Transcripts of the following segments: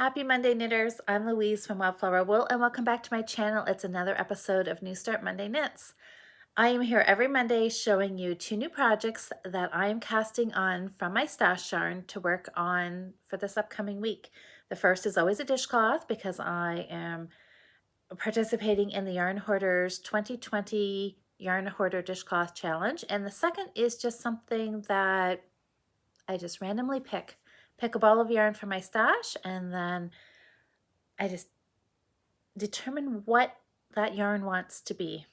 Happy Monday, knitters. I'm Louise from Wildflower Wool, and welcome back to my channel. It's another episode of New Start Monday Knits. I am here every Monday showing you 2 new projects that I am casting on from my stash yarn to work on for this upcoming week. The first is always a dishcloth because I am participating in the Yarn Hoarders 2020 Yarn Hoarder Dishcloth Challenge, and the second is just something that I just randomly pick a ball of yarn from my stash, and then I just determine what that yarn wants to be.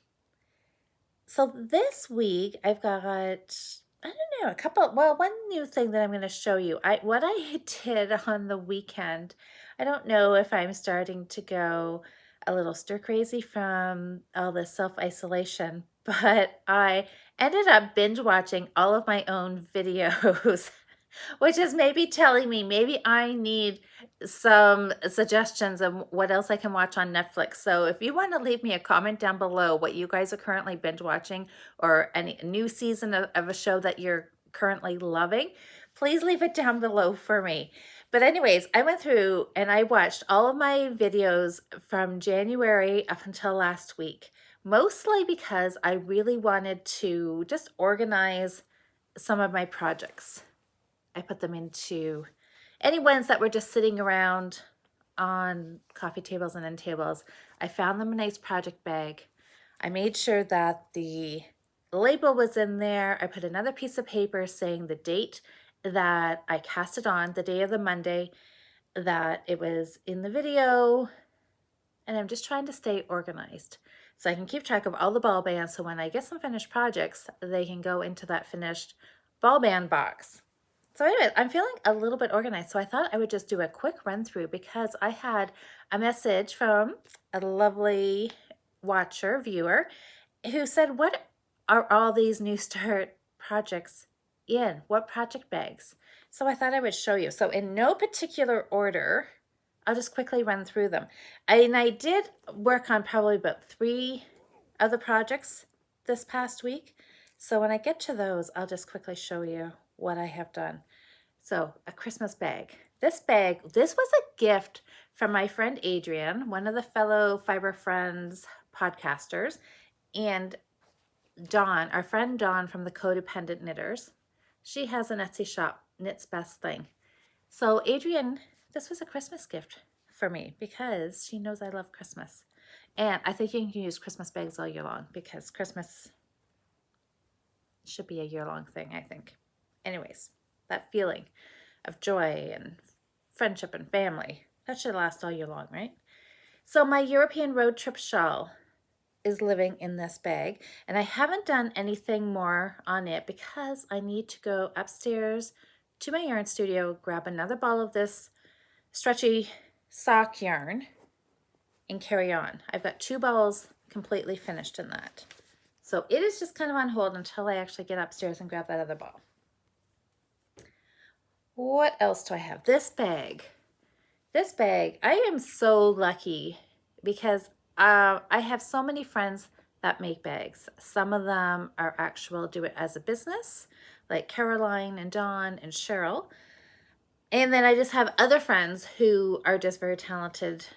So this week I've got, I don't know, one new thing that I'm going to show you. What I did on the weekend, I don't know if I'm starting to go a little stir crazy from all this self-isolation, but I ended up binge watching all of my own videos. Which is maybe telling me maybe I need some suggestions of what else I can watch on Netflix. So if you want to leave me a comment down below what you guys are currently binge watching or any new season of a show that you're currently loving, please leave it down below for me. But anyways, I went through and I watched all of my videos from January up until last week, mostly because I really wanted to just organize some of my projects. I put them into any ones that were just sitting around on coffee tables and end tables. I found them a nice project bag. I made sure that the label was in there. I put another piece of paper saying the date that I cast it on, the day of the Monday that it was in the video. And I'm just trying to stay organized so I can keep track of all the ball bands, so when I get some finished projects, they can go into that finished ball band box. So anyway, I'm feeling a little bit organized, so I thought I would just do a quick run through because I had a message from a lovely viewer, who said, what are all these New Start projects in? What project bags? So I thought I would show you. So in no particular order, I'll just quickly run through them. And I did work on probably about 3 other projects this past week. So when I get to those, I'll just quickly show you what I have done. So a Christmas bag. This was a gift from my friend Adrienne, one of the fellow Fiber Friends podcasters, and Dawn, our friend Dawn from the Codependent Knitters. She has an Etsy shop, Knits Best Thing. So Adrienne, this was a Christmas gift for me because she knows I love Christmas. And I think you can use Christmas bags all year long because Christmas should be a year-long thing, I think. Anyways, that feeling of joy and friendship and family, that should last all year long, right? So my European road trip shawl is living in this bag, and I haven't done anything more on it because I need to go upstairs to my yarn studio, grab another ball of this stretchy sock yarn, and carry on. I've got 2 balls completely finished in that. So it is just kind of on hold until I actually get upstairs and grab that other ball. What else do I have? This bag. This bag, I am so lucky because I have so many friends that make bags. Some of them are do it as a business, like Caroline and Dawn and Cheryl. And then I just have other friends who are just very talented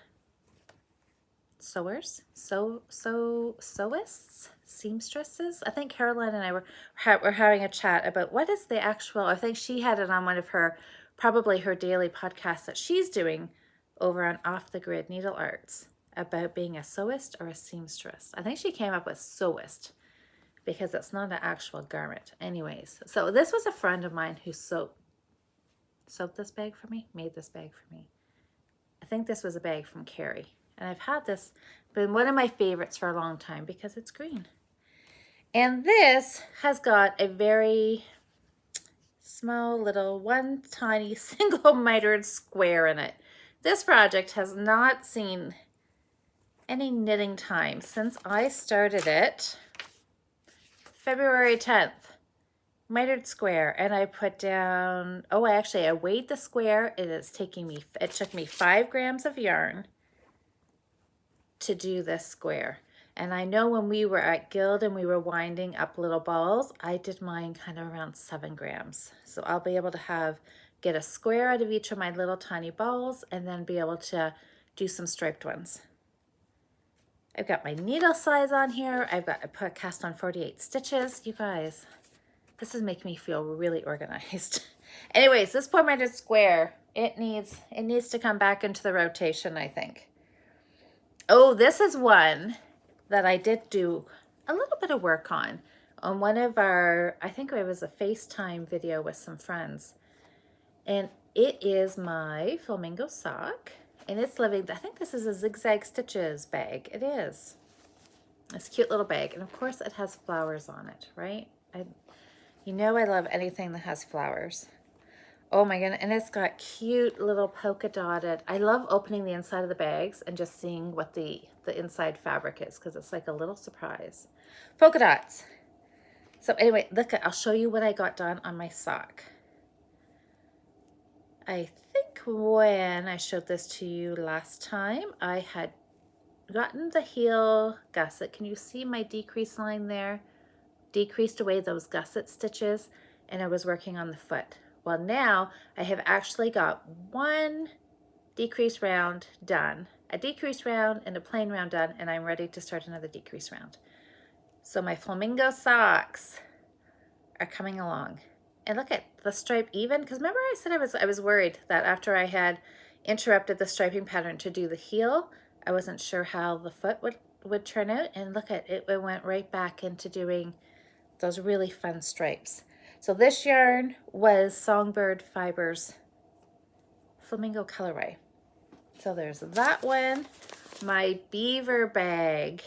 sewers, sewists, seamstresses. I think Caroline and I were having a chat about what is the actual, I think she had it on one of her, probably her daily podcasts that she's doing over on Off the Grid Needle Arts about being a sewist or a seamstress. I think she came up with sewist because it's not an actual garment. Anyways, so this was a friend of mine who sewed this bag for me, made this bag for me. I think this was a bag from Carrie. And I've had this, been one of my favorites for a long time because it's green. And this has got a very small little one tiny single mitered square in it. This project has not seen any knitting time since I started it February 10th. Mitered square, and I put down, I weighed the square. It took me 5 grams of yarn to do this square. And I know when we were at Guild and we were winding up little balls, I did mine kind of around 7 grams. So I'll be able to have get a square out of each of my little tiny balls, and then be able to do some striped ones. I've got my needle size on here. I put cast on 48 stitches. You guys, this is making me feel really organized. Anyways, this pointed square, it needs to come back into the rotation, I think. Oh, this is one that I did do a little bit of work on one of our, I think it was a FaceTime video with some friends. And it is my flamingo sock. And it's living, I think this is a Zigzag Stitches bag. It is. This cute little bag. And of course it has flowers on it, right? You know I love anything that has flowers. Oh my goodness, and it's got cute little polka dotted. I love opening the inside of the bags and just seeing what the inside fabric is, because it's like a little surprise. Polka dots. So anyway, look, I'll show you what I got done on my sock. I think when I showed this to you last time, I had gotten the heel gusset. Can you see my decrease line there? Decreased away those gusset stitches, and I was working on the foot. Well, now I have actually got one decrease round done, a decrease round and a plain round done, and I'm ready to start another decrease round. So my flamingo socks are coming along. And look at the stripe even, because remember I said I was worried that after I had interrupted the striping pattern to do the heel, I wasn't sure how the foot would turn out. And look at it, it went right back into doing those really fun stripes. So this yarn was Songbird Fibers Flamingo colorway. So there's that one. My beaver bag.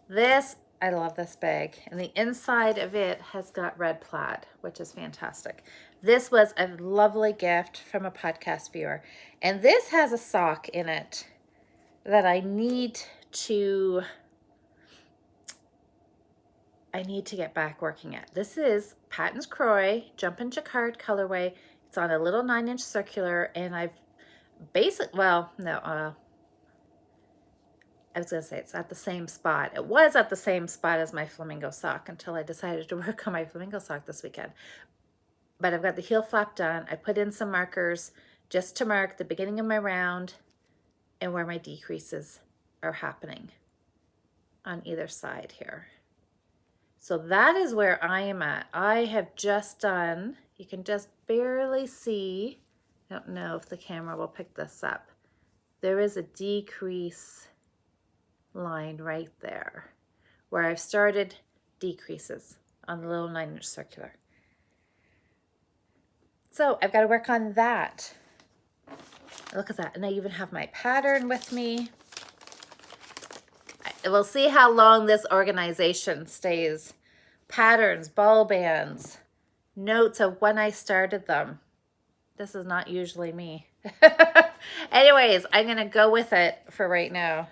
This, I love this bag. And the inside of it has got red plaid, which is fantastic. This was a lovely gift from a podcast viewer. And this has a sock in it that I need to get back working at. This is Patton's Croy Jumpin' Jacquard colorway. It's on a little 9-inch circular, and I've I was gonna say it's at the same spot. It was at the same spot as my flamingo sock until I decided to work on my flamingo sock this weekend. But I've got the heel flap done. I put in some markers just to mark the beginning of my round and where my decreases are happening on either side here. So that is where I am at. I have just done, you can just barely see, I don't know if the camera will pick this up. There is a decrease line right there where I've started decreases on the little 9-inch circular. So I've got to work on that. Look at that. And I even have my pattern with me. We'll see how long this organization stays. Patterns, ball bands, notes of when I started them. This is not usually me. Anyways, I'm going to go with it for right now.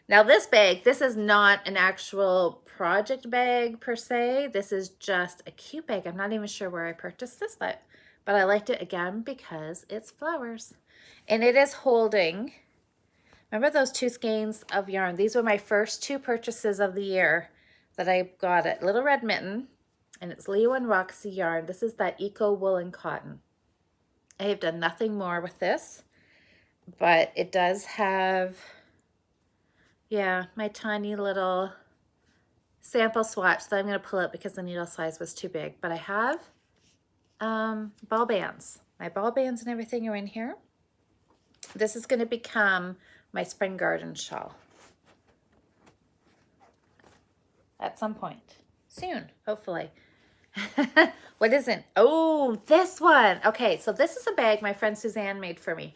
Now this bag, this is not an actual project bag per se. This is just a cute bag. I'm not even sure where I purchased this, but I liked it again because it's flowers. And it is holding, remember those 2 skeins of yarn? These were my first 2 purchases of the year that I got at Little Red Mitten, and it's Leo and Roxy yarn. This is that Eco Woolen Cotton. I have done nothing more with this, but it does have, yeah, my tiny little sample swatch that I'm going to pull out because the needle size was too big. But I have ball bands. My ball bands and everything are in here. This is going to become my spring garden shawl at some point soon, hopefully. What is it? Oh, this one. Okay, so this is a bag my friend Suzanne made for me.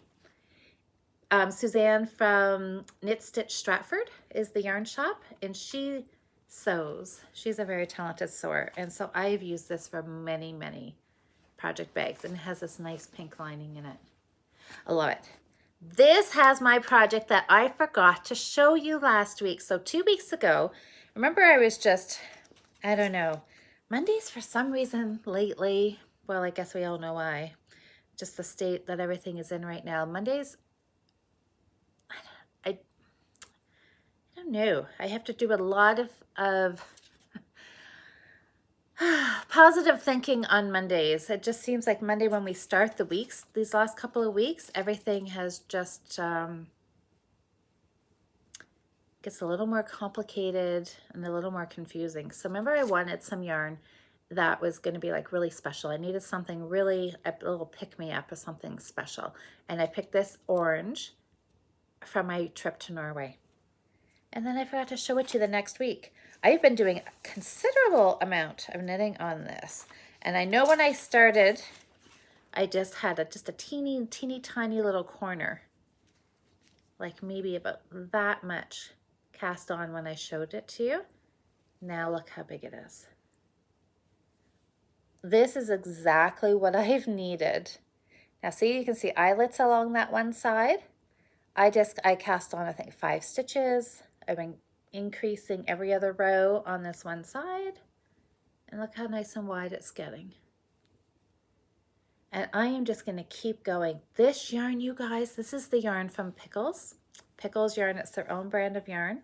Suzanne from Knit Stitch Stratford is the yarn shop, and she sews. She's a very talented sewer, and so I've used this for many, many project bags, and it has this nice pink lining in it. I love it. This has my project that I forgot to show you last week. So 2 weeks ago, remember I was just, I don't know, Mondays for some reason lately, well, I guess we all know why, just the state that everything is in right now. Mondays, I don't know. I have to do a lot of Positive thinking on Mondays. It just seems like Monday when we start the weeks, these last couple of weeks, everything has just gets a little more complicated and a little more confusing. So remember I wanted some yarn that was going to be like really special. I needed something really, a little pick-me-up or something special. And I picked this orange from my trip to Norway. And then I forgot to show it to you the next week. I've been doing a considerable amount of knitting on this. And I know when I started, I just had just a teeny tiny little corner. Like maybe about that much cast on when I showed it to you. Now look how big it is. This is exactly what I've needed. Now see, you can see eyelets along that one side. I cast on, I think, 5 stitches. I've been increasing every other row on this one side. And look how nice and wide it's getting. And I am just going to keep going. This yarn, you guys, this is the yarn from Pickles. Pickles yarn, it's their own brand of yarn.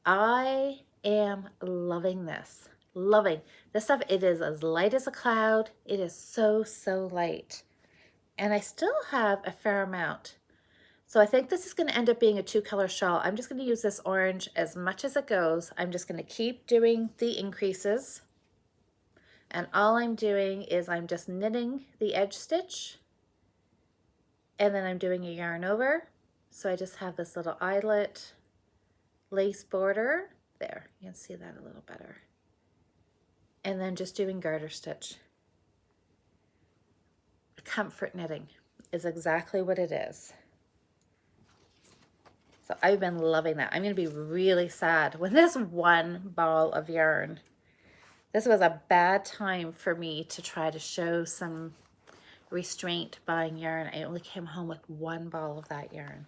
I am loving this. Loving this stuff. It is as light as a cloud. It is so light. And I still have a fair amount. So I think this is going to end up being a 2-color shawl. I'm just going to use this orange as much as it goes. I'm just going to keep doing the increases. And all I'm doing is I'm just knitting the edge stitch. And then I'm doing a yarn over. So I just have this little eyelet lace border. There, you can see that a little better. And then just doing garter stitch. Comfort knitting is exactly what it is. So I've been loving that. I'm going to be really sad when this one ball of yarn. This was a bad time for me to try to show some restraint buying yarn. I only came home with one ball of that yarn.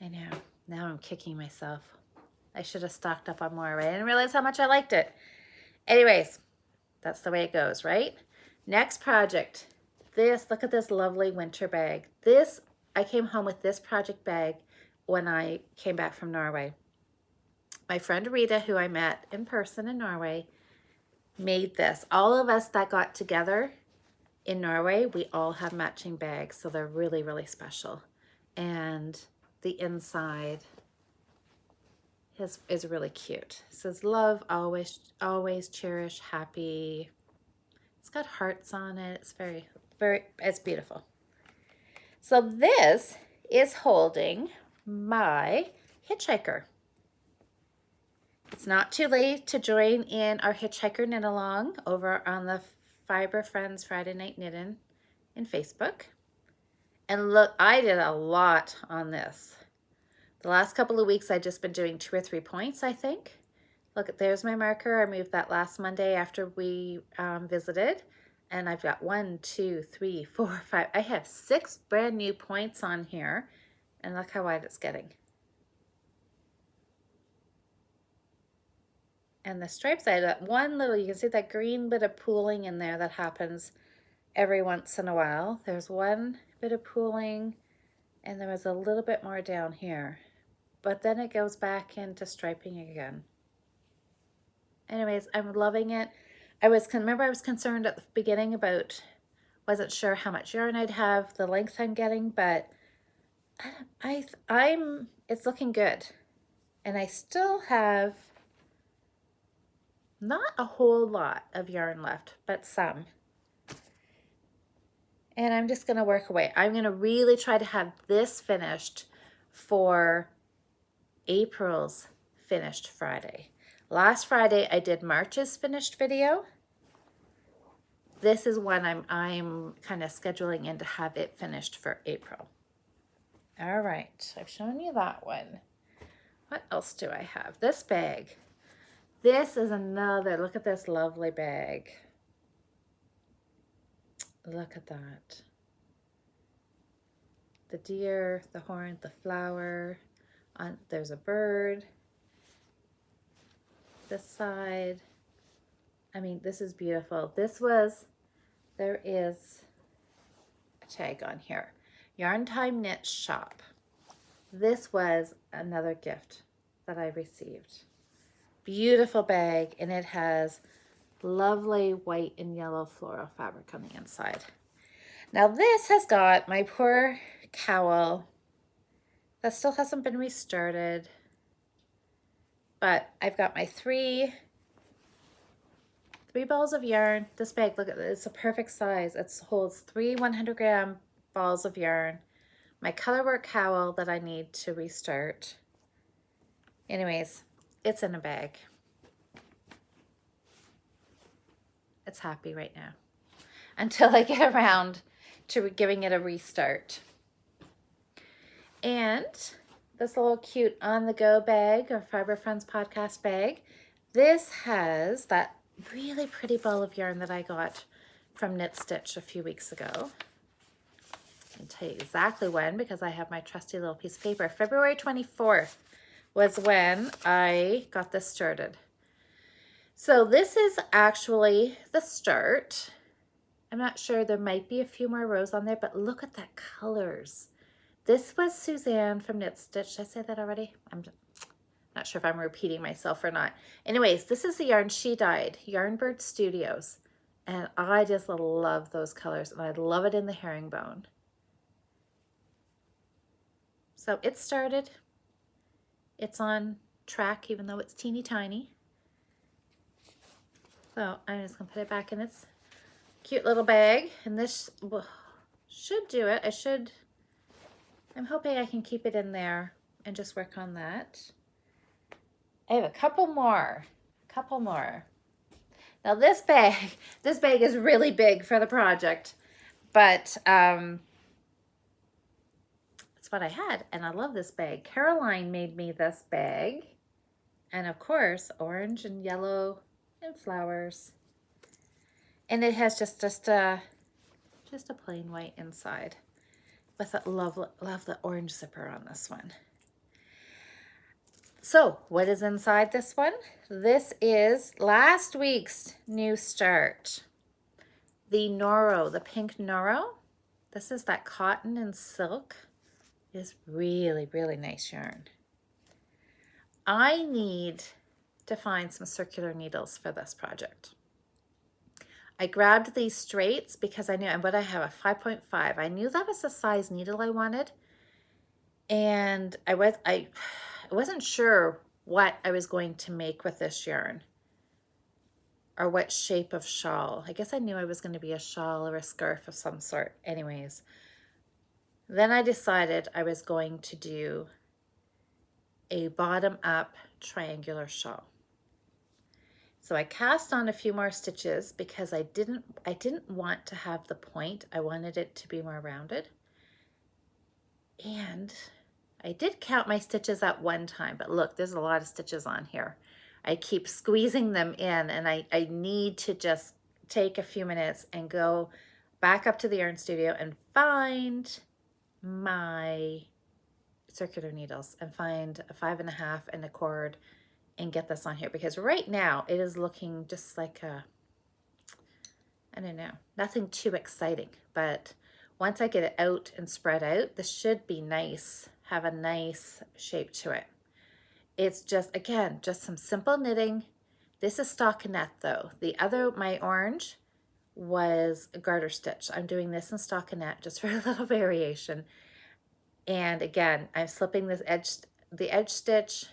I know. Now I'm kicking myself. I should have stocked up on more, right? I didn't realize how much I liked it. Anyways, that's the way it goes, right? Next project. This, look at this lovely winter bag. This, I came home with this project bag when I came back from Norway. My friend Rita, who I met in person in Norway, made this. All of us that got together in Norway, we all have matching bags, so they're really special. And the inside is really cute. It says love, always cherish, happy. It's got hearts on it. It's it's beautiful. So this is holding my hitchhiker. It's not too late to join in our hitchhiker knit along over on the Fiber Friends Friday Night Knitting in Facebook. And look, I did a lot on this. The last couple of weeks, I've just been doing 2 or 3 points, I think. Look, there's my marker. I moved that last Monday after we visited. And I've got 1, 2, 3, 4, 5. I have 6 brand new points on here. And look how wide it's getting. And the stripes, I had that one little, you can see that green bit of pooling in there that happens every once in a while. There's one bit of pooling, and there was a little bit more down here. But then it goes back into striping again. Anyways, I'm loving it. Remember I was concerned at the beginning about, wasn't sure how much yarn I'd have, the length I'm getting, but it's looking good. And I still have not a whole lot of yarn left, but some. And I'm just going to work away. I'm going to really try to have this finished for April's finished Friday. Last Friday I did March's finished video. This is one I'm kind of scheduling in to have it finished for April. All right, I've shown you that one. What else do I have? This bag. This is another, look at this lovely bag. Look at that. The deer, the horn, the flower. There's a bird. This side. I mean, this is beautiful. There is a tag on here. Yarn Time Knit Shop. This was another gift that I received. Beautiful bag, and it has lovely white and yellow floral fabric on the inside. Now this has got my poor cowl that still hasn't been restarted, but I've got my three balls of yarn. This bag, look at this, it's a perfect size. It holds 3 100-gram balls of yarn. My colorwork cowl that I need to restart. Anyways, it's in a bag. It's happy right now until I get around to giving it a restart. And this little cute on-the-go bag, or Fiber Friends podcast bag, this has that really pretty ball of yarn that I got from Knit Stitch a few weeks ago. I can tell you exactly when, because I have my trusty little piece of paper. February 24th was when I got this started. So this is actually the start. I'm not sure, there might be a few more rows on there, but look at that colors. This was Suzanne from Knit Stitch. Did I say that already? I'm not sure if I'm repeating myself or not. Anyways, this is the yarn she dyed, Yarnbird Studios. And I just love those colors, and I love it in the herringbone. So it started. It's on track, even though it's teeny tiny. So I'm just gonna put it back in its cute little bag, and this should do it. I'm hoping I can keep it in there and just work on that. I have a couple more. Now this bag is really big for the project, but it's what I had, and I love this bag. Caroline made me this bag, and of course, orange and yellow and flowers, and it has just a plain white inside with a love the orange zipper on this one. So what is inside this one? This is last week's new start, the Neuro, the pink Neuro. This is that cotton and silk. It is really, really nice yarn. I need to find some circular needles for this project. I grabbed these straights because I knew, and what I have, a 5.5. I knew that was the size needle I wanted, and I wasn't sure what I was going to make with this yarn, or what shape of shawl. I guess I knew I was going to be a shawl or a scarf of some sort. Anyways, then I decided I was going to do a bottom-up triangular shawl. So I cast on a few more stitches because I didn't want to have the point. I wanted it to be more rounded. And I did count my stitches at one time, but look, there's a lot of stitches on here. I keep squeezing them in, and I need to just take a few minutes and go back up to the yarn studio and find my circular needles and find a 5.5 and a cord and get this on here, because right now it is looking just like I don't know, nothing too exciting, but once I get it out and spread out, this should be nice, have a nice shape to it. It's just, again, just some simple knitting. This is stockinette though. The other, my orange, was a garter stitch. I'm doing this in stockinette just for a little variation. And again, I'm slipping this the edge stitch.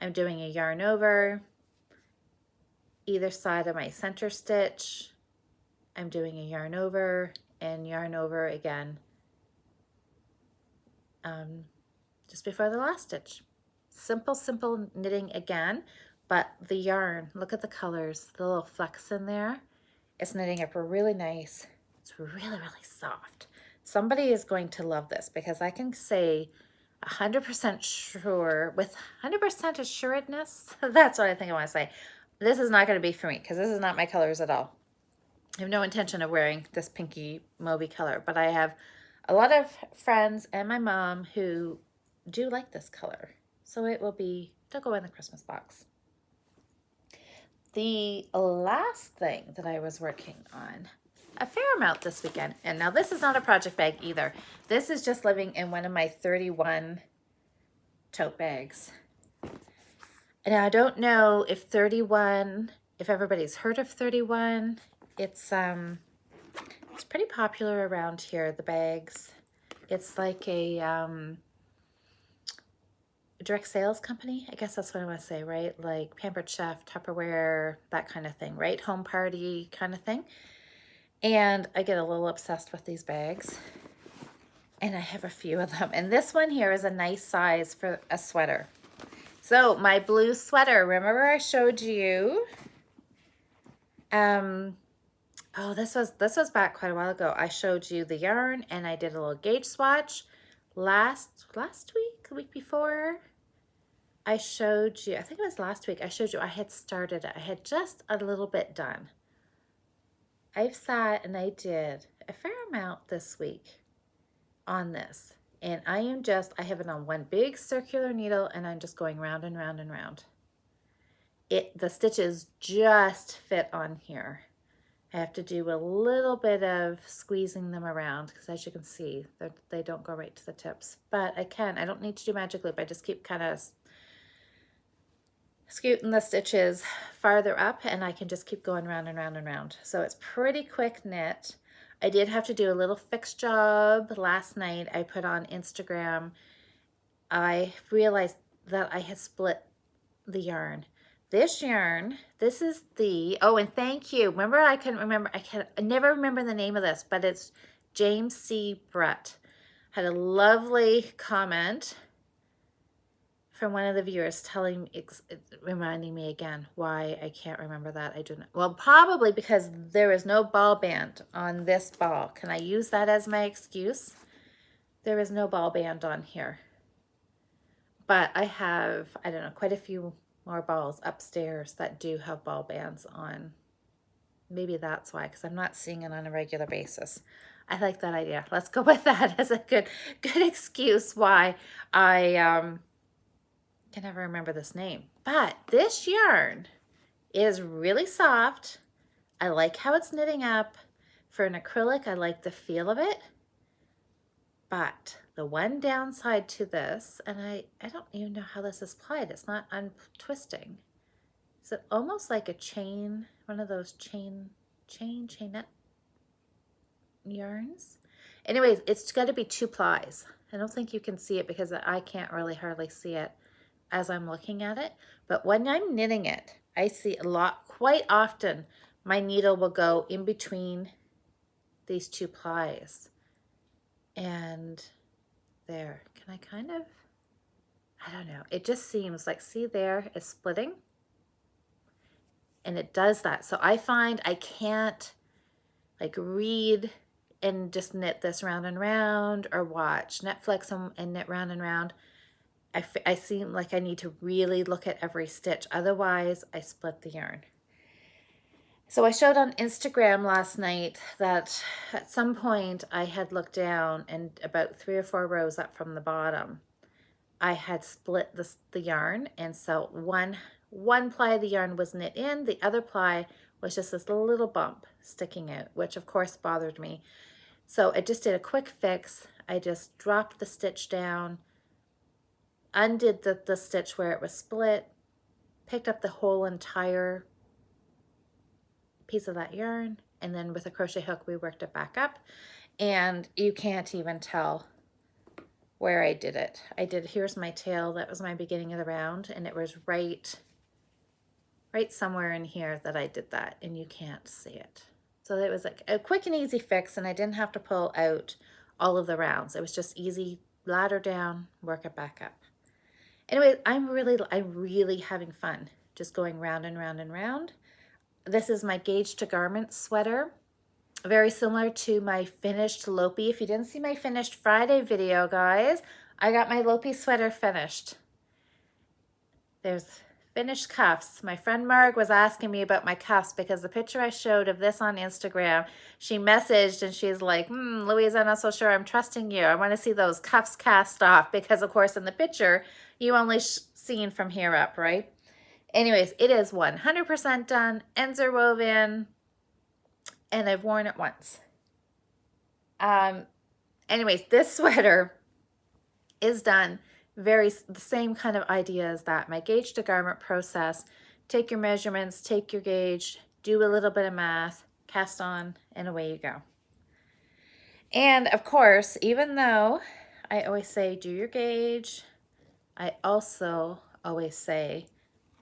I'm doing a yarn over either side of my center stitch. I'm doing a yarn over and yarn over again just before the last stitch. Simple knitting again, but the yarn, look at the colors, the little flecks in there. It's knitting up really nice. It's really, really soft. Somebody is going to love this, because I can say 100% sure, with 100% assuredness, that's what I think I want to say. This is not going to be for me, because this is not my colors at all. I have no intention of wearing this pinky mauvey color, but I have a lot of friends and my mom who do like this color. So it will be, to go in the Christmas box. The last thing that I was working on a fair amount this weekend, and now this is not a project bag either. This is just living in one of my 31 tote bags. And I don't know if if everybody's heard of 31, it's pretty popular around here, the bags. It's like a direct sales company, I guess that's what I want to say, right? Like Pampered Chef, Tupperware, that kind of thing, right? Home party kind of thing. And I get a little obsessed with these bags. And I have a few of them. And this one here is a nice size for a sweater. So my blue sweater, remember I showed you, oh, this was back quite a while ago. I showed you the yarn and I did a little gauge swatch last week, the week before. I showed you, I think it was last week, I showed you I had started it. I had just a little bit done. I've sat and I did a fair amount this week on this. And I have it on one big circular needle and I'm just going round and round and round. The stitches just fit on here. I have to do a little bit of squeezing them around because as you can see, they don't go right to the tips. But I don't need to do magic loop. I just keep kind of scooting the stitches farther up and I can just keep going round and round and round. So it's pretty quick knit. I did have to do a little fix job last night. I put on Instagram. I realized that I had split the yarn. This yarn, this is oh, and thank you. Remember, I never remember the name of this, but it's James C. Brett. Had a lovely comment from one of the viewers reminding me again why I can't remember that. I don't know. Well, probably because there is no ball band on this ball. Can I use that as my excuse? There is no ball band on here. But I have, I don't know, quite a few more balls upstairs that do have ball bands on. Maybe that's why, because I'm not seeing it on a regular basis. I like that idea. Let's go with that as a good excuse why I can never remember this name. But this yarn is really soft. I like how it's knitting up. For an acrylic, I like the feel of it. But the one downside to this, and I don't even know how this is plied. It's not untwisting. Is it almost like a chain, one of those chainette yarns? Anyways, it's got to be 2 plies. I don't think you can see it because I can't really hardly see it as I'm looking at it. But when I'm knitting it, I see quite often, my needle will go in between these 2 plies. And there, can I kind of, I don't know. It just seems like, see there, it's splitting. And it does that. So I find I can't like read and just knit this round and round or watch Netflix and knit round and round. I seem like I need to really look at every stitch. Otherwise, I split the yarn. So I showed on Instagram last night that at some point I had looked down and about 3 or 4 rows up from the bottom, I had split the yarn. And so one ply of the yarn was knit in, the other ply was just this little bump sticking out, which of course bothered me. So I just did a quick fix. I just dropped the stitch down, undid the stitch where it was split, picked up the whole entire piece of that yarn, and then with a crochet hook we worked it back up, and you can't even tell where I did it. Here's my tail, that was my beginning of the round, and it was right somewhere in here that I did that, and you can't see it. So it was like a quick and easy fix, and I didn't have to pull out all of the rounds. It was just easy, ladder down, work it back up. Anyway, I'm really having fun just going round and round and round. This is my Gauge to Garment sweater, very similar to my finished Lopi. If you didn't see my finished Friday video, guys, I got my Lopi sweater finished. There's finished cuffs. My friend Marg was asking me about my cuffs because the picture I showed of this on Instagram, she messaged and she's like, Louise, I'm not so sure I'm trusting you. I want to see those cuffs cast off because, of course, in the picture, you only seen from here up, right? Anyways, it is 100% done. Ends are woven, and I've worn it once. Anyways, this sweater is done the same kind of idea as that. My Gauge to Garment process take your measurements, take your gauge, do a little bit of math, cast on, and away you go. And of course, even though I always say do your gauge, I also always say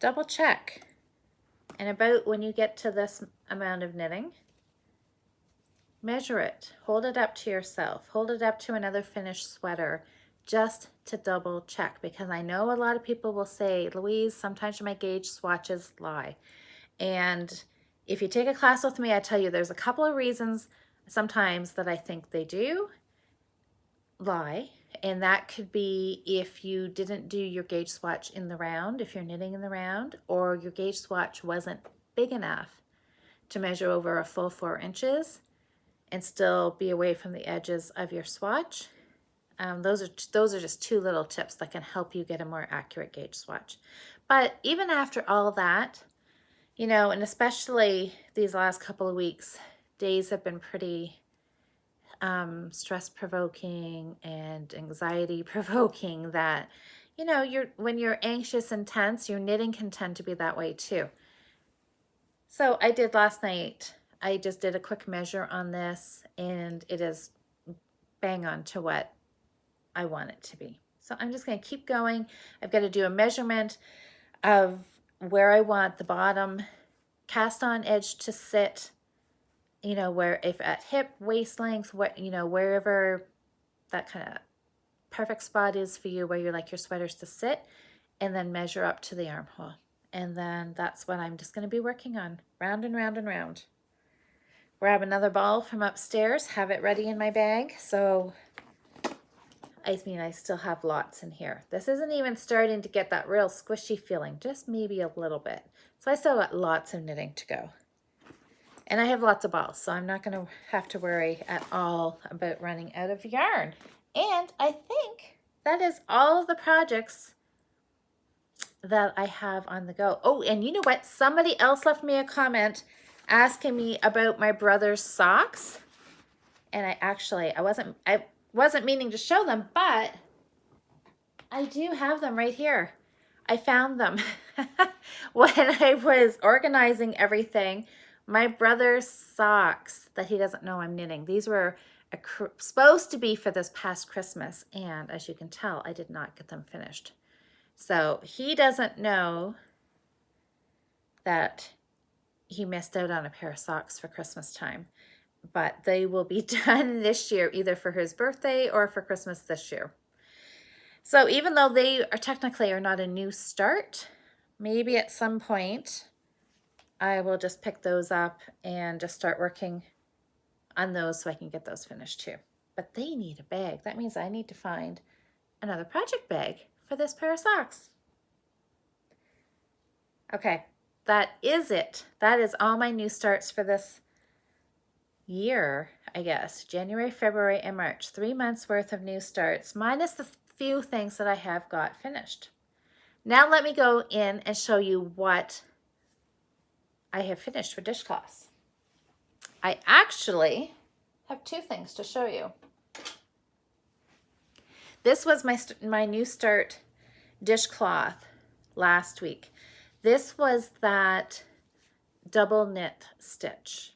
double check. And about when you get to this amount of knitting, measure it, hold it up to yourself, hold it up to another finished sweater, just to double check, because I know a lot of people will say, Louise, sometimes my gauge swatches lie. And if you take a class with me, I tell you there's a couple of reasons sometimes that I think they do lie. And that could be if you didn't do your gauge swatch in the round, if you're knitting in the round, or your gauge swatch wasn't big enough to measure over a full 4 inches and still be away from the edges of your swatch. Those are just 2 little tips that can help you get a more accurate gauge swatch. But even after all that, you know, and especially these last couple of weeks, days have been pretty stress-provoking and anxiety-provoking that, you know, when you're anxious and tense, your knitting can tend to be that way too. So I did last night, I just did a quick measure on this, and it is bang on to what I want it to be. So I'm just going to keep going. I've got to do a measurement of where I want the bottom cast on edge to sit, you know, where if at hip, waist length, what, you know, wherever that kind of perfect spot is for you, where you like your sweaters to sit, and then measure up to the armhole. And then that's what I'm just going to be working on, round and round and round. Grab another ball from upstairs, have it ready in my bag. So, I mean, I still have lots in here. This isn't even starting to get that real squishy feeling, just maybe a little bit. So I still got lots of knitting to go. And I have lots of balls, so I'm not going to have to worry at all about running out of yarn. And I think that is all of the projects that I have on the go. Oh, and you know what? Somebody else left me a comment asking me about my brother's socks. And I wasn't meaning to show them, but I do have them right here. I found them when I was organizing everything. My brother's socks that he doesn't know I'm knitting. These were supposed to be for this past Christmas, and as you can tell, I did not get them finished. So he doesn't know that he missed out on a pair of socks for Christmas time, but they will be done this year, either for his birthday or for Christmas this year. So even though they are technically not a new start, maybe at some point I will just pick those up and just start working on those so I can get those finished too. But they need a bag. That means I need to find another project bag for this pair of socks. Okay, that is it. That is all my new starts for this year, I guess. January, February, and March. 3 months worth of new starts, minus the few things that I have got finished. Now let me go in and show you what I have finished for dishcloths. I actually have 2 things to show you. This was my new start dishcloth last week. This was that double knit stitch.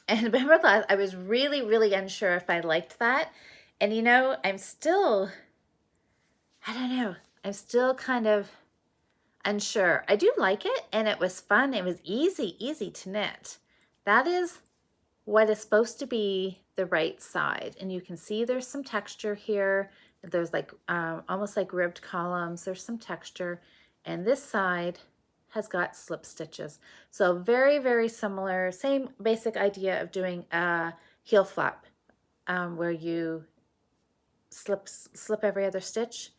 And remember that I was really, really unsure if I liked that. And you know, I'm still kind of unsure. I do like it, and it was fun. It was easy to knit. That is what is supposed to be the right side. And you can see there's some texture here. There's like almost like ribbed columns. There's some texture. And this side has got slip stitches. So very, very similar, same basic idea of doing a heel flap where you slip every other stitch,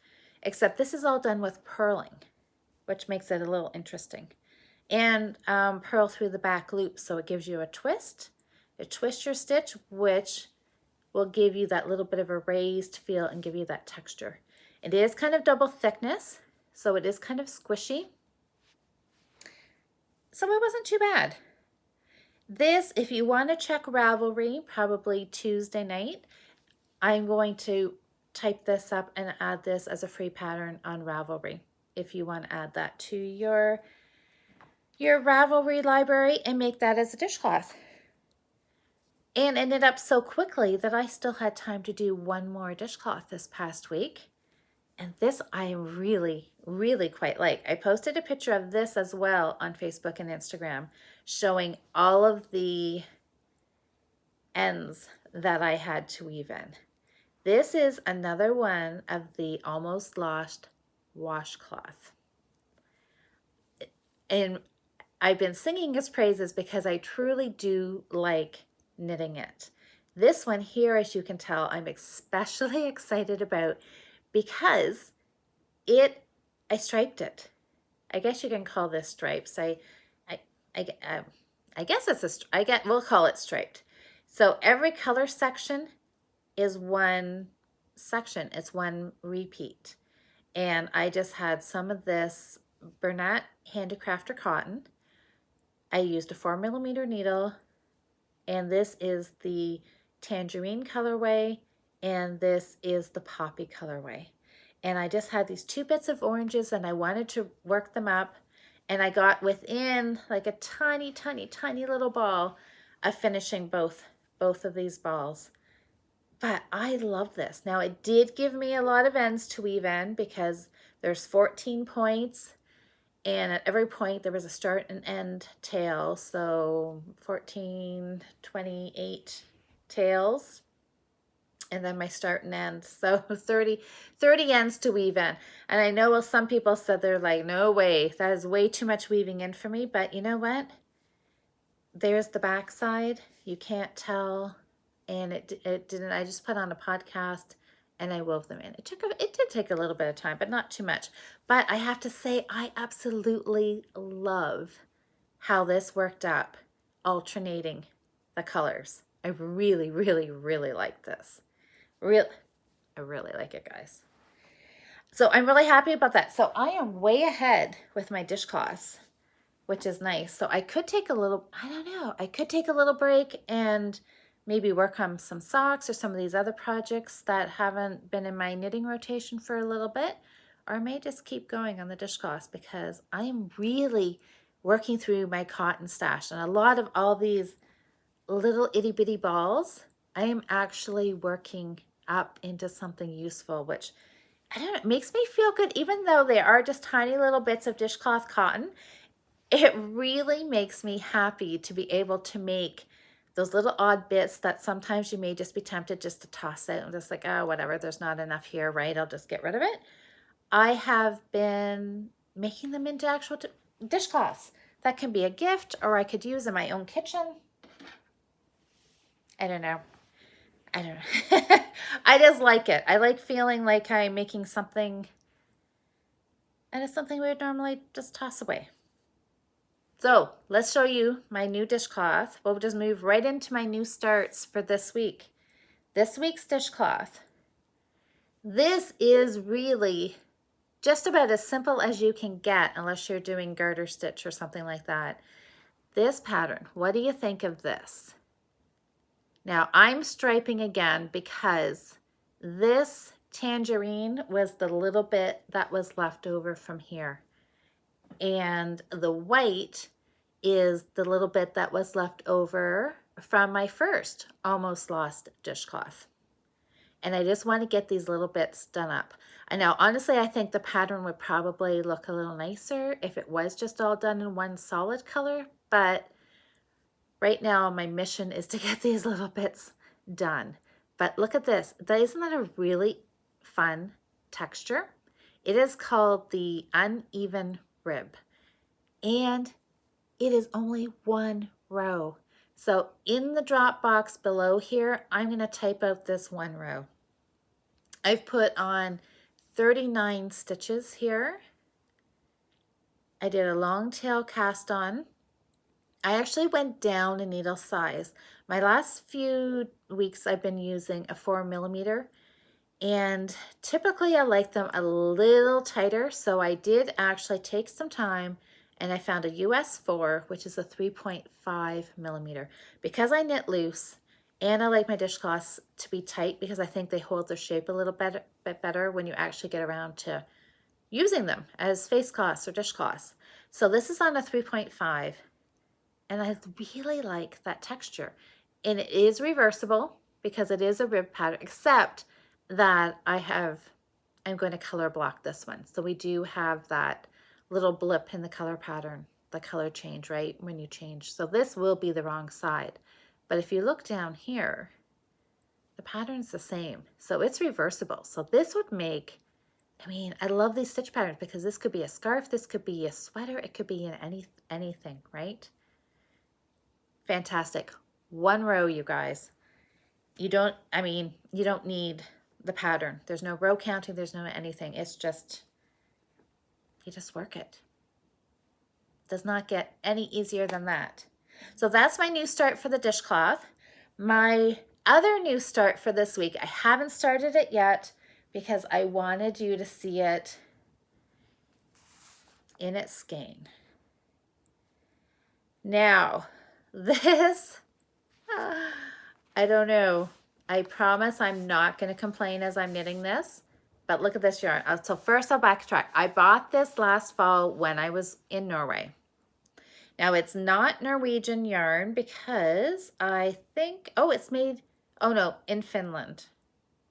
except this is all done with purling, which makes it a little interesting. And purl through the back loop, so it gives you a twist. You twist your stitch, which will give you that little bit of a raised feel and give you that texture. It is kind of double thickness, so it is kind of squishy. So it wasn't too bad. This, if you want to check Ravelry, probably Tuesday night, I'm going to type this up and add this as a free pattern on Ravelry. if you want to add that to your Ravelry library and make that as a dishcloth. And ended up so quickly that I still had time to do one more dishcloth this past week. And this I really, really quite like. I posted a picture of this as well on Facebook and Instagram, showing all of the ends that I had to weave in. This is another one of the almost lost washcloth. And I've been singing its praises because I truly do like knitting it. This one here, as you can tell, I'm especially excited about because I striped it. I guess you can call this stripes. I guess it's we'll call it striped. So every color section is one section. It's one repeat. And I just had some of this Bernat Handicrafter cotton. I used a 4mm needle, and this is the tangerine colorway, and this is the poppy colorway. And I just had these 2 bits of oranges, and I wanted to work them up, and I got within like a tiny, tiny, tiny little ball of finishing both of these balls. But I love this. Now, it did give me a lot of ends to weave in because there's 14 points, and at every point there was a start and end tail. So 14, 28 tails, and then my start and end. So 30 ends to weave in. And I know some people said they're like, no way, that is way too much weaving in for me. But you know what? There's the back side. You can't tell. And it didn't, I just put on a podcast and I wove them in. It did take a little bit of time, but not too much. But I have to say, I absolutely love how this worked up, alternating the colors. I really, really, really like this. I really like it, guys. So I'm really happy about that. So I am way ahead with my dishcloths, which is nice. So I could take a little, I don't know, I could take a little break and maybe work on some socks or some of these other projects that haven't been in my knitting rotation for a little bit, or I may just keep going on the dishcloths because I am really working through my cotton stash, and a lot of all these little itty bitty balls I am actually working up into something useful, which I don't know, it makes me feel good. Even though they are just tiny little bits of dishcloth cotton, it really makes me happy to be able to make those little odd bits that sometimes you may just be tempted just to toss out and just like, oh, whatever, there's not enough here, right? I'll just get rid of it. I have been making them into actual dishcloths that can be a gift, or I could use in my own kitchen. I don't know. I just like it. I like feeling like I'm making something, and it's something we would normally just toss away. So let's show you my new dishcloth. We'll just move right into my new starts for this week. This week's dishcloth. This is really just about as simple as you can get, unless you're doing garter stitch or something like that. This pattern, what do you think of this? Now I'm striping again because this tangerine was the little bit that was left over from here. And the white is the little bit that was left over from my first almost lost dishcloth. And I just want to get these little bits done up. I know, honestly, I think the pattern would probably look a little nicer if it was just all done in one solid color, but right now my mission is to get these little bits done. But look at this. Isn't that a really fun texture? It is called the uneven rib, and it is only 1 row. So in the drop box below here, I'm going to type out this 1 row. I've put on 39 stitches here. I did a long tail cast on. I actually went down a needle size. My last few weeks I've been using a 4mm, and typically I like them a little tighter, so I did actually take some time and I found a US 4, which is a 3.5mm. Because I knit loose and I like my dishcloths to be tight because I think they hold their shape a little bit better when you actually get around to using them as face cloths or dishcloths. So this is on a 3.5, and I really like that texture. And it is reversible because it is a rib pattern, except that I'm going to color block this one. So we do have that little blip in the color pattern, the color change, right, when you change. So this will be the wrong side. But if you look down here, the pattern's the same. So it's reversible. So this would make, I mean, I love these stitch patterns because this could be a scarf, this could be a sweater, it could be in anything, right? Fantastic. One row, you guys. You don't need the pattern. There's no row counting, there's no anything. It's just, you just work it. Does not get any easier than that. So that's my new start for the dishcloth. My other new start for this week, I haven't started it yet because I wanted you to see it in its skein. Now, this, I don't know. I promise I'm not going to complain as I'm knitting this, but look at this yarn. So first I'll backtrack. I bought this last fall when I was in Norway. Now it's not Norwegian yarn because I think, it's made, no, in Finland.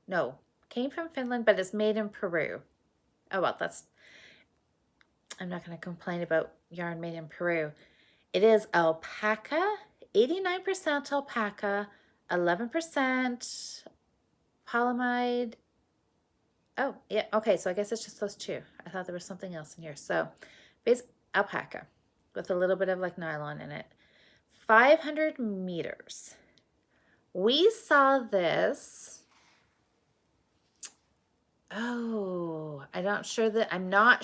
No, came from Finland, but it's made in Peru. Oh, well, I'm not going to complain about yarn made in Peru. It is alpaca, 89% alpaca, 11% polyamide. Oh, yeah, okay, so I guess it's just those two. I thought there was something else in here. So, it's alpaca with a little bit of like nylon in it. 500 meters. We saw this. Oh, I'm not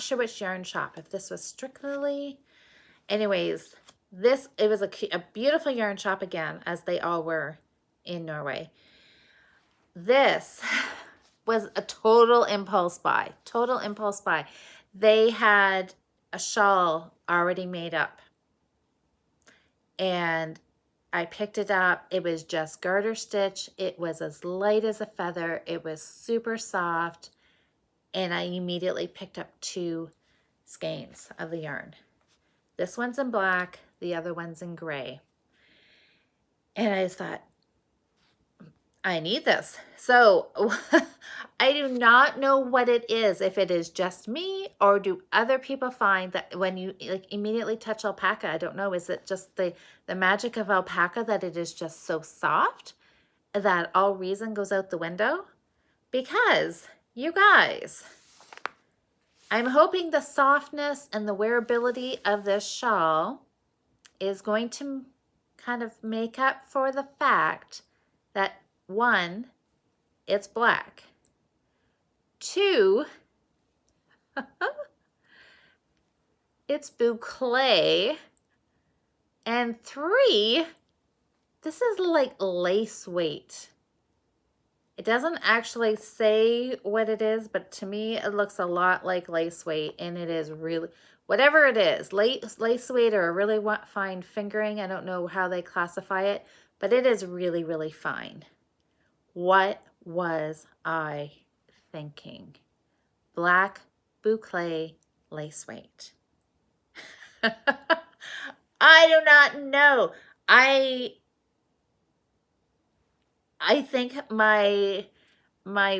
sure which yarn shop. If this was Strictly. Anyways, it was a beautiful yarn shop again, as they all were in Norway. This was a total impulse buy. Total impulse buy. They had a shawl already made up. And I picked it up. It was just garter stitch. It was as light as a feather. It was super soft. And I immediately picked up 2 skeins of the yarn. This one's in black. The other one's in gray. And I just thought, I need this. So I do not know what it is, if it is just me or do other people find that when you like immediately touch alpaca, I don't know, is it just the magic of alpaca that it is just so soft that all reason goes out the window? Because you guys, I'm hoping the softness and the wearability of this shawl is going to kind of make up for the fact that 1, it's black. 2, it's boucle. And 3, this is like lace weight. It doesn't actually say what it is, but to me it looks a lot like lace weight, and it is really, whatever it is, lace weight or a really fine fingering, I don't know how they classify it, but it is really, really fine. What was I thinking? Black boucle lace weight. I do not know. I think my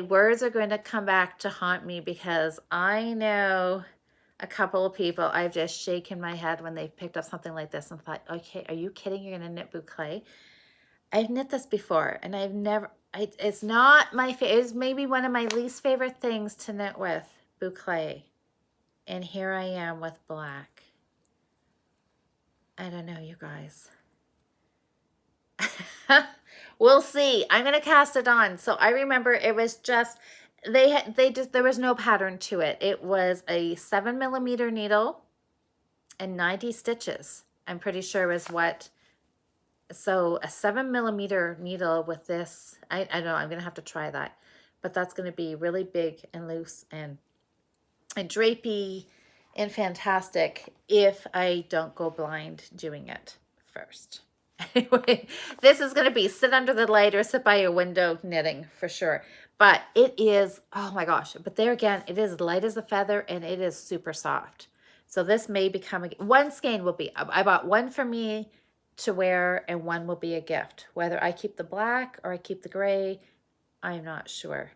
words are going to come back to haunt me because I know a couple of people I've just shaken my head when they've picked up something like this and thought, okay, are you kidding? You're going to knit boucle? I've knit this before and I've never, it's not my favorite. It's maybe one of my least favorite things to knit with, boucle. And here I am with black. I don't know, you guys. We'll see. I'm going to cast it on. So I remember it was just, there was no pattern to it. It was a 7mm needle and 90 stitches. I'm pretty sure was what. So a 7mm needle with this, I don't know, I'm going to have to try that. But that's going to be really big and loose and drapey and fantastic if I don't go blind doing it first. Anyway, this is going to be sit under the light or sit by a window knitting for sure. But it is, oh my gosh, but there again, it is light as a feather and it is super soft. So this may become, one skein will be, I bought one for me to wear and one will be a gift. Whether I keep the black or I keep the gray, I'm not sure.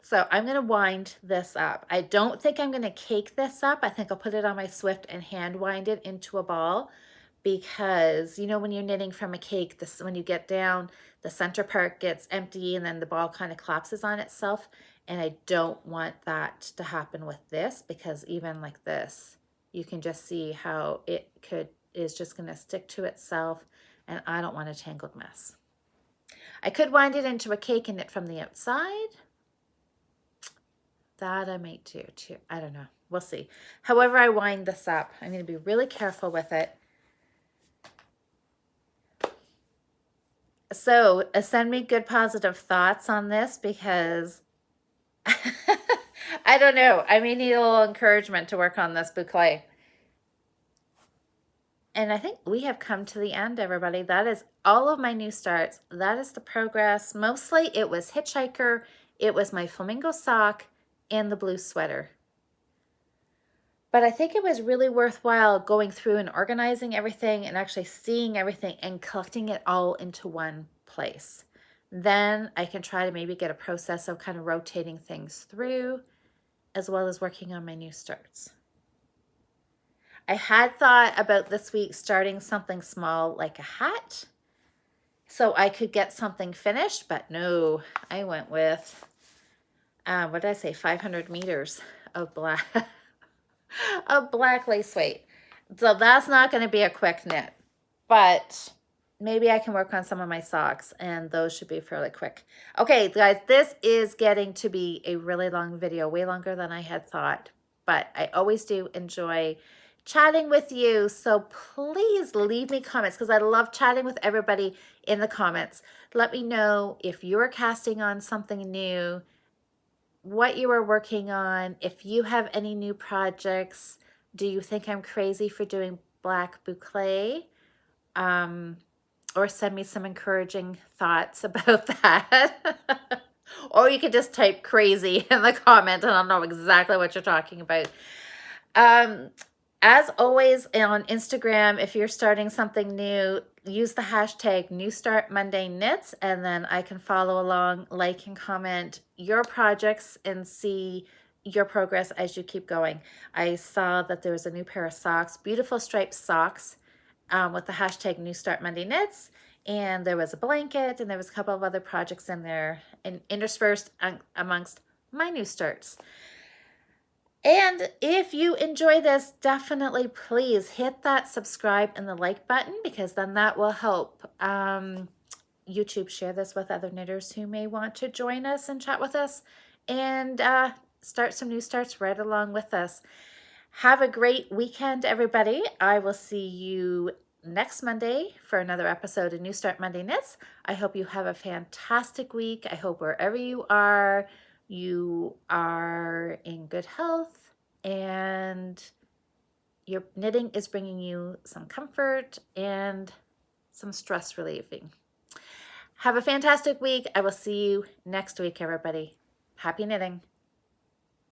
So I'm going to wind this up. I don't think I'm going to cake this up. I think I'll put it on my Swift and hand wind it into a ball, because you know when you're knitting from a cake, this, when you get down, the center part gets empty and then the ball kind of collapses on itself. And I don't want that to happen with this, because even like this, you can just see how it is just going to stick to itself, and I don't want a tangled mess. I could wind it into a cake and knit from the outside. That I might do too. I don't know. We'll see. However I wind this up, I'm going to be really careful with it. So send me good positive thoughts on this, because I don't know. I may need a little encouragement to work on this boucle. And I think we have come to the end, everybody. That is all of my new starts. That is the progress. Mostly it was Hitchhiker, it was my flamingo sock, and the blue sweater. But I think it was really worthwhile going through and organizing everything and actually seeing everything and collecting it all into one place. Then I can try to maybe get a process of kind of rotating things through, as well as working on my new starts. I had thought about this week starting something small like a hat, so I could get something finished, but no, I went with, what did I say, 500 meters of black, of black lace weight. So that's not going to be a quick knit, but maybe I can work on some of my socks, and those should be fairly quick. Okay, guys, this is getting to be a really long video, way longer than I had thought, but I always do enjoy chatting with you. So please leave me comments, because I love chatting with everybody in the comments. Let me know if you're casting on something new, what you are working on, if you have any new projects. Do you think I'm crazy for doing black boucle? Or send me some encouraging thoughts about that. Or you could just type crazy in the comment and I'll know exactly what you're talking about. As always, on Instagram, if you're starting something new, use the hashtag #NewStartMondayKnits, and then I can follow along, like and comment your projects and see your progress as you keep going. I saw that there was a new pair of socks, beautiful striped socks, with the hashtag #NewStartMondayKnits, and there was a blanket, and there was a couple of other projects in there, and interspersed amongst my new starts. And if you enjoy this, definitely please hit that subscribe and the like button, because then that will help YouTube share this with other knitters who may want to join us and chat with us, and start some new starts right along with us. Have a great weekend, everybody. I will see you next Monday for another episode of New Start Monday Knits. I hope you have a fantastic week. I hope wherever you are in good health, and your knitting is bringing you some comfort and some stress relieving. Have a fantastic week. I will see you next week, everybody. Happy knitting.